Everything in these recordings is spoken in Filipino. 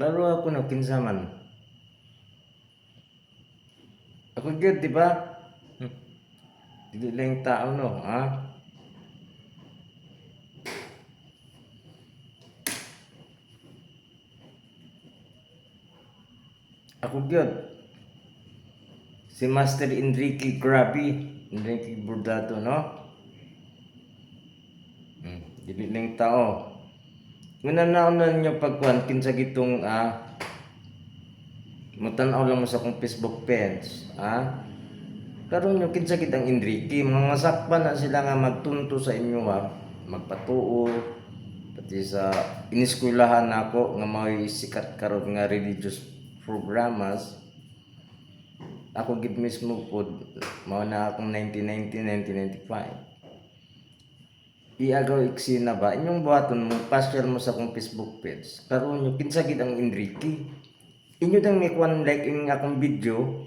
Laro ako no, kinsaman. Ako gyud, di ba? Hmm. Dili lang tao no, ha? Ako gyud. Si Master Enrique Grabe, Enrique Bordado, no? Dili lang tao. Nguna na niyo pagkuhan kinsa gitong mutan-aw lang mo sa akong Facebook page, ha? Karon nyo kinsa gid ang Enrique, mga masakpan na sila nga magtunto sa inyo ha, magpatuo pati sa iniskwelahan nako nga may sikat karon nga religious programas. Ako gid mismo pod mao na akong 1990 1995. Iagaw eksena ba inyong buhaton mo pa-share mo sa akong Facebook page. Karon nyo kinsa gid ang Enrique. Inyo dang may kwan like in akong video.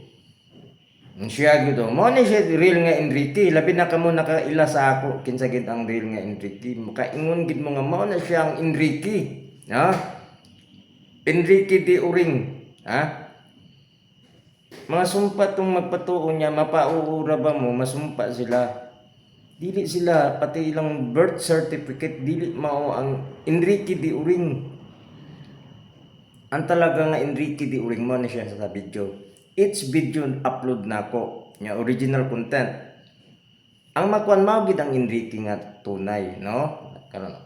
Siya gyud mo ni siya real nga Enrique, labi na kamo nakaila sa ako kinsa gid ang real nga Enrique. Makaingon gid mo nga mao na siya ang Enrique. Ha? Enrique de Uring, ha? Mga sumpa tong magpatuo niya, mapauura ba mo, masumpa sila. Dili sila pati ilang birth certificate dili mao ang Enrique de Uring. Ang talaga nga Enrique de Uring mo na siya sa video. Each video upload na ko nya original content. Ang makuan mao gid ang Enrique nga tunay, no? Karon.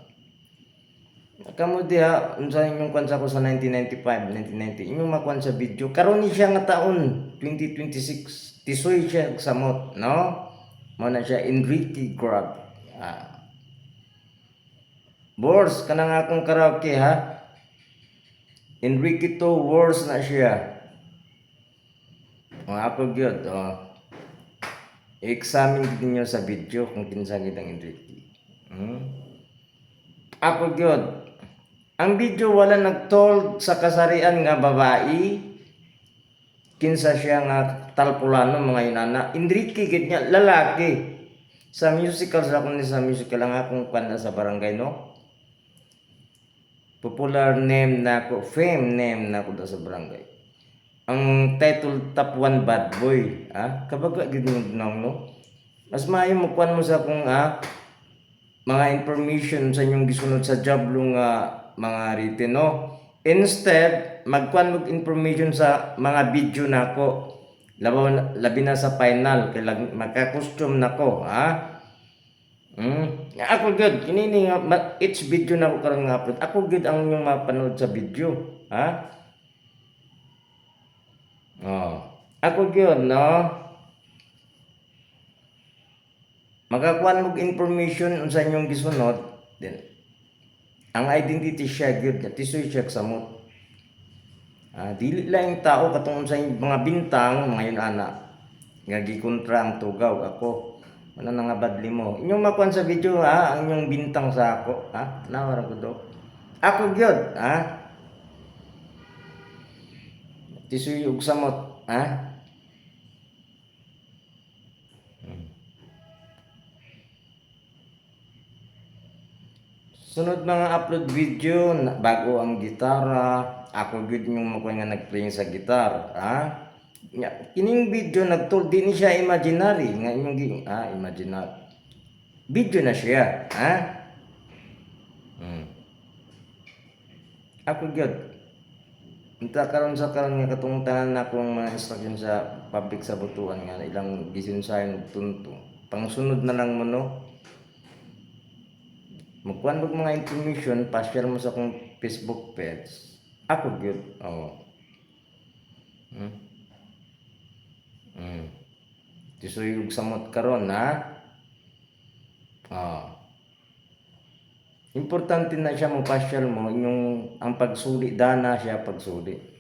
Kamo diha unsa inyong kwan sa ko sa 1995, 1990. Inyong makuan sa video. Karon ni siya nga taon 2026. Tisoy siya samot, no? Mao na siya Enrique Grab. Bors kanang akong karaoke ha. Enrique to worse na siya. Ako gyud, i-examine gid ninyo sa video kung kinsa gid ang Enrique. Ako gyud. Ang video wala nagtold sa kasarian nga babae. Kinsa siya nga talpulano mga inana. Enrique gid niya lalaki. Sa musical sa akong sa musical ang akong kwan sa barangay no. Popular name na ako, fame name na ako sa barangay. Ang title top 1 bad boy, kabaga gid no. Mas maayo mo kuan mo sa akong mga information sa inyong gisunod sa joblong mga written no. Instead, magkuan mo information sa mga video nako. Labi na sa final kay magka-custom nako, Ako good, kinini nga each video na ako karon nga upload. Ako good ang inyong mapanood sa video, Ako good, no? Makakuan mo information unsa inyong gisunod, then ang identity siya gyud nga tisoy siya samot. Dili lang tao katong sa mga bintang mga yun ana nga gikontra ang tugaw ako. Ano na nga badli mo. Inyong makuan sa video ang inyong bintang sa ako, nawara ko do. Ako gyud, tisoy ug samot, Sunod mga upload video bago ang gitara, ako gyud yung makuha nga nagplaying sa gitar, Kining video nagtul di ni siya imaginary nga inyong imaginary. Video na siya, Ako gyud. Unta karon sa karon nga katong tanan akong mga instruction sa public sa butuan nga ilang gisinsayon tunto. Pangsunod na lang mo no. Magkuhan mo mga information, pa-share mo sa akong Facebook page. Ako gyud. Tisoy ug samot karon Importante na siya mo pasyal mo inyong ang pagsuli dana siya pagsuli.